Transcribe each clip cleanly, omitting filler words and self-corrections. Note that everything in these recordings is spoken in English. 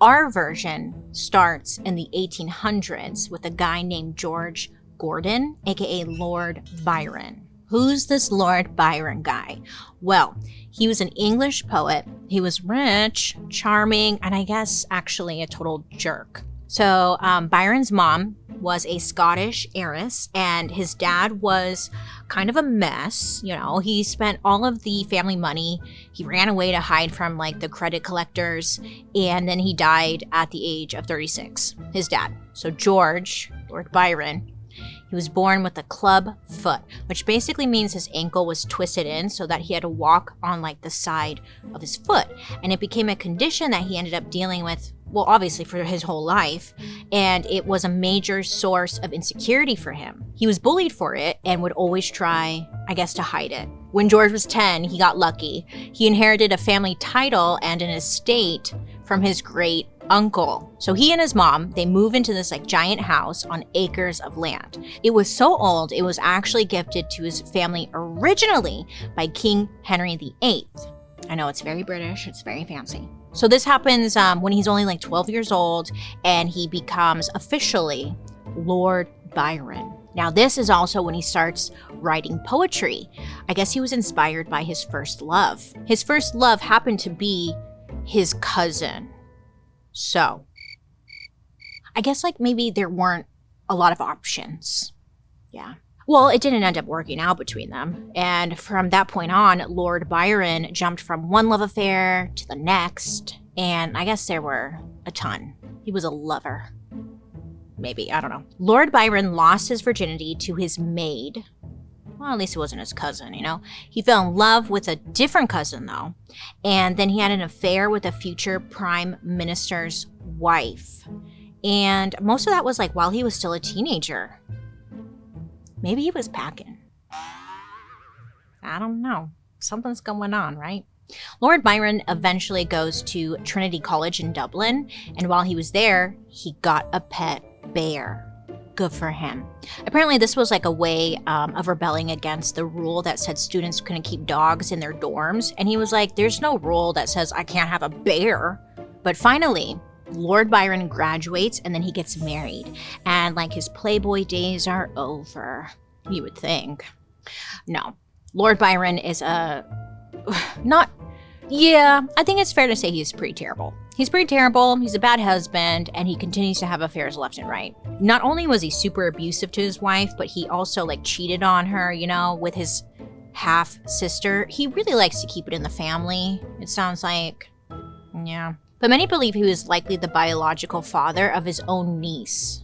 our version starts in the 1800s with a guy named George Gordon, aka Lord Byron. Who's this Lord Byron guy? Well, he was an English poet. He was rich, charming, and I guess actually a total jerk. So Byron's mom was a Scottish heiress, and his dad was kind of a mess. You know, he spent all of the family money. He ran away to hide from like the credit collectors, and then he died at the age of 36, his dad. So George, Lord Byron, he was born with a club foot, which basically means his ankle was twisted in so that he had to walk on like the side of his foot. And it became a condition that he ended up dealing with, well, obviously for his whole life. And it was a major source of insecurity for him. He was bullied for it and would always try, I guess, to hide it. When George was 10, he got lucky. He inherited a family title and an estate from his great uncle. So he and his mom, they move into this like giant house on acres of land. It was so old, it was actually gifted to his family originally by King Henry VIII. I know, it's very British, it's very fancy. So this happens when he's only like 12 years old, and he becomes officially Lord Byron. Now this is also when he starts writing poetry. I guess he was inspired by his first love. His first love happened to be his cousin. So I guess like maybe there weren't a lot of options. Yeah. Well, it didn't end up working out between them. And from that point on, Lord Byron jumped from one love affair to the next. And I guess there were a ton. He was a lover. Maybe, I don't know. Lord Byron lost his virginity to his maid. Well, at least it wasn't his cousin, you know? He fell in love with a different cousin, though. And then he had an affair with a future prime minister's wife. And most of that was like while he was still a teenager. Maybe he was packing. I don't know. Something's going on, right? Lord Byron eventually goes to Trinity College in Dublin, and while he was there, he got a pet bear. Good for him. Apparently this was like a way of rebelling against the rule that said students couldn't keep dogs in their dorms, and he was like, there's no rule that says I can't have a bear. But finally, Lord Byron graduates and then he gets married, and like his Playboy days are over, you would think. No, Lord Byron is I think it's fair to say he's pretty terrible. He's pretty terrible, he's a bad husband, and he continues to have affairs left and right. Not only was he super abusive to his wife, but he also like cheated on her, you know, with his half sister. He really likes to keep it in the family, it sounds like. Yeah. But many believe he was likely the biological father of his own niece.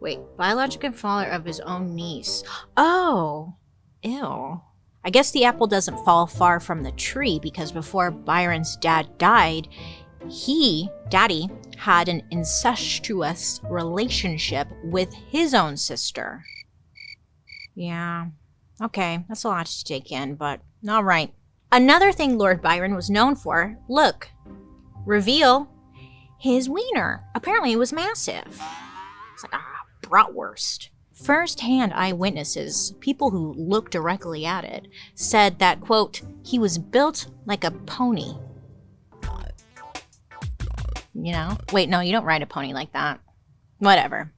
Wait, biological father of his own niece. Oh, ew. I guess the apple doesn't fall far from the tree, because before Byron's dad died, Daddy, had an incestuous relationship with his own sister. Yeah, okay, that's a lot to take in, but all right. Another thing Lord Byron was known for, look, reveal, his wiener. Apparently it was massive. It's like, bratwurst. First-hand eyewitnesses, people who looked directly at it, said that, quote, he was built like a pony. You know? Wait, no, you don't ride a pony like that. Whatever.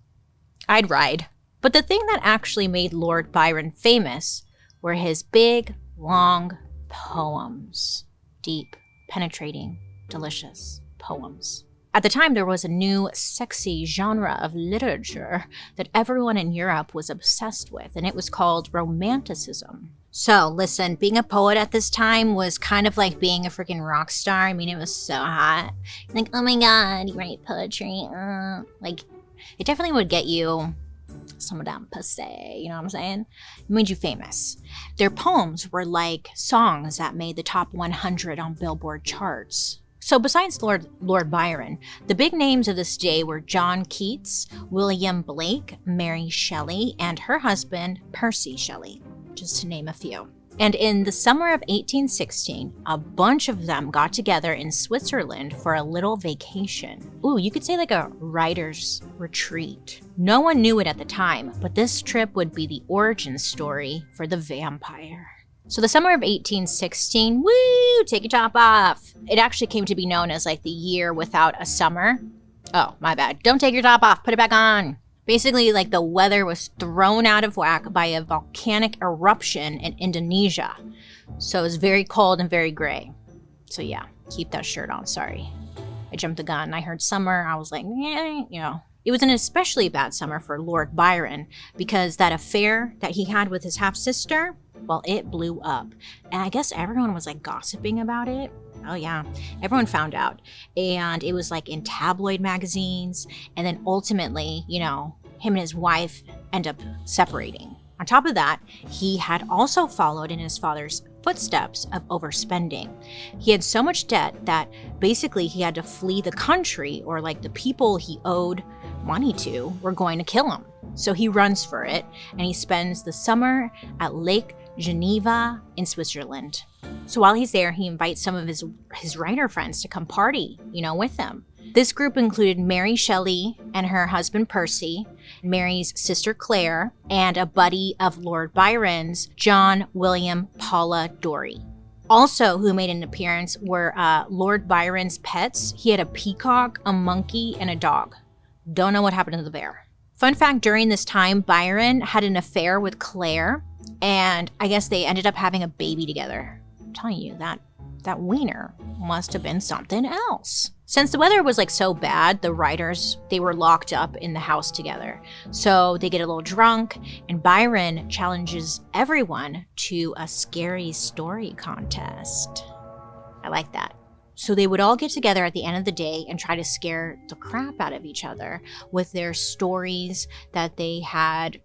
I'd ride. But the thing that actually made Lord Byron famous were his big, long poems. Deep, penetrating, delicious poems. At the time, there was a new, sexy genre of literature that everyone in Europe was obsessed with, and it was called Romanticism. So, listen, being a poet at this time was kind of like being a freaking rock star. I mean, it was so hot. Like, oh my god, you write poetry. Like, it definitely would get you some of that pussy, you know what I'm saying? It made you famous. Their poems were like songs that made the top 100 on Billboard charts. So besides Lord Byron, the big names of this day were John Keats, William Blake, Mary Shelley, and her husband, Percy Shelley, just to name a few. And in the summer of 1816, a bunch of them got together in Switzerland for a little vacation. Ooh, you could say like a writer's retreat. No one knew it at the time, but this trip would be the origin story for the vampire. So the summer of 1816, woo, take your top off. It actually came to be known as like the year without a summer. Oh, my bad. Don't take your top off, put it back on. Basically, like the weather was thrown out of whack by a volcanic eruption in Indonesia. So it was very cold and very gray. So yeah, keep that shirt on, sorry. I jumped the gun. I heard summer, I was like, yeah. It was an especially bad summer for Lord Byron because that affair that he had with his half-sister, well, it blew up. And I guess everyone was like gossiping about it. Oh yeah, everyone found out. And it was like in tabloid magazines. And then ultimately, him and his wife end up separating. On top of that, he had also followed in his father's footsteps of overspending. He had so much debt that basically he had to flee the country, or like the people he owed money to were going to kill him. So he runs for it and he spends the summer at Lake Geneva in Switzerland. So while he's there, he invites some of his writer friends to come party, with him. This group included Mary Shelley and her husband Percy, Mary's sister Claire, and a buddy of Lord Byron's, John William Polidori. Also who made an appearance were Lord Byron's pets. He had a peacock, a monkey, and a dog. Don't know what happened to the bear. Fun fact, during this time, Byron had an affair with Claire, and I guess they ended up having a baby together. I'm telling you, that wiener must have been something else. Since the weather was like so bad, the writers, they were locked up in the house together. So they get a little drunk, and Byron challenges everyone to a scary story contest. I like that. So they would all get together at the end of the day and try to scare the crap out of each other with their stories that they had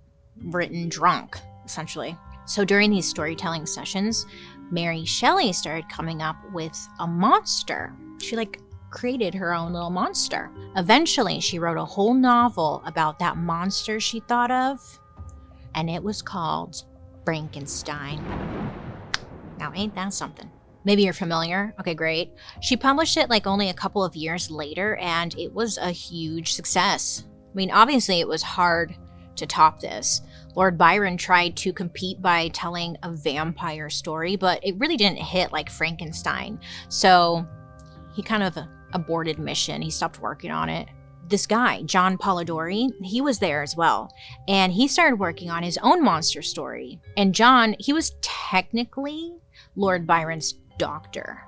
written drunk, essentially. So during these storytelling sessions, Mary Shelley started coming up with a monster. She created her own little monster. Eventually, she wrote a whole novel about that monster she thought of, and it was called Frankenstein. Now, ain't that something? Maybe you're familiar. Okay, great. She published it only a couple of years later, and it was a huge success. I mean, obviously, it was hard to top this. Lord Byron tried to compete by telling a vampire story, but it really didn't hit like Frankenstein. So he kind of aborted mission. He stopped working on it. This guy, John Polidori, he was there as well. And he started working on his own monster story. And John, he was technically Lord Byron's doctor.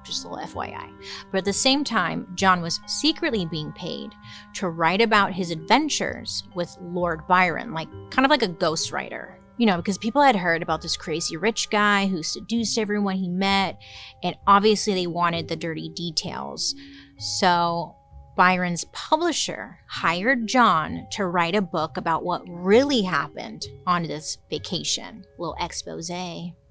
Just a little FYI. But at the same time, John was secretly being paid to write about his adventures with Lord Byron, kind of like a ghostwriter. Because people had heard about this crazy rich guy who seduced everyone he met, and obviously they wanted the dirty details. So Byron's publisher hired John to write a book about what really happened on this vacation. A little expose.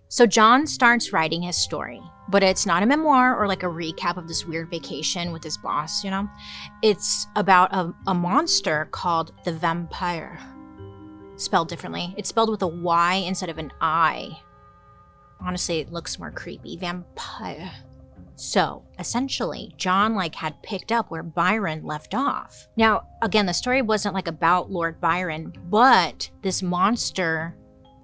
So John starts writing his story, but it's not a memoir or a recap of this weird vacation with his boss, It's about a monster called the vampire. Spelled differently. It's spelled with a Y instead of an I. Honestly, it looks more creepy. Vampire. So, essentially, John had picked up where Byron left off. Now, again, the story wasn't about Lord Byron, but this monster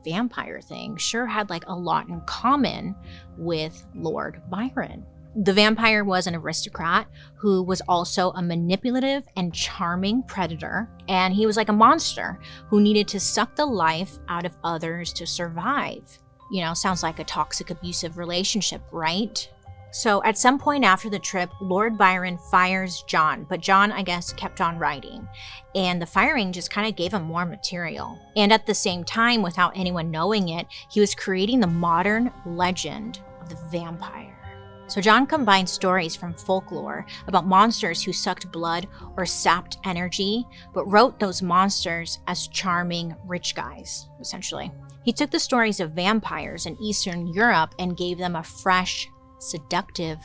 vampire thing sure had a lot in common with Lord Byron. The vampire was an aristocrat who was also a manipulative and charming predator, and he was like a monster who needed to suck the life out of others to survive. Sounds like a toxic, abusive relationship, right? So at some point after the trip, Lord Byron fires John, but John, I guess, kept on writing. And the firing just kind of gave him more material. And at the same time, without anyone knowing it, he was creating the modern legend of the vampire. So John combined stories from folklore about monsters who sucked blood or sapped energy, but wrote those monsters as charming rich guys, essentially. He took the stories of vampires in Eastern Europe and gave them a fresh, seductive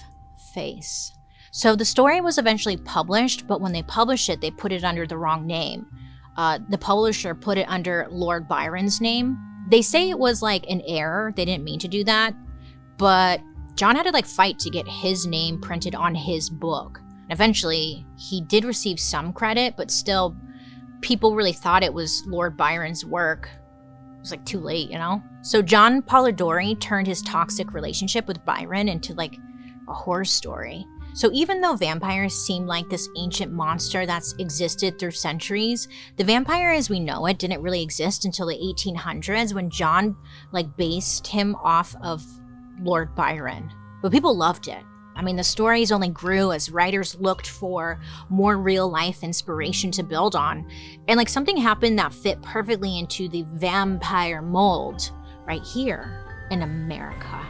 face. So the story was eventually published, but when they published it, they put it under the wrong name. The publisher put it under Lord Byron's name. They say it was an error. They didn't mean to do that, but John had to fight to get his name printed on his book. And eventually, he did receive some credit, but still, people really thought it was Lord Byron's work. was like too late, you know? So John Polidori turned his toxic relationship with Byron into like a horror story. So even though vampires seem like this ancient monster that's existed through centuries, the vampire as we know it didn't really exist until the 1800s when John like based him off of Lord Byron. But people loved it. I mean, the stories only grew as writers looked for more real life inspiration to build on. And like something happened that fit perfectly into the vampire mold right here in America.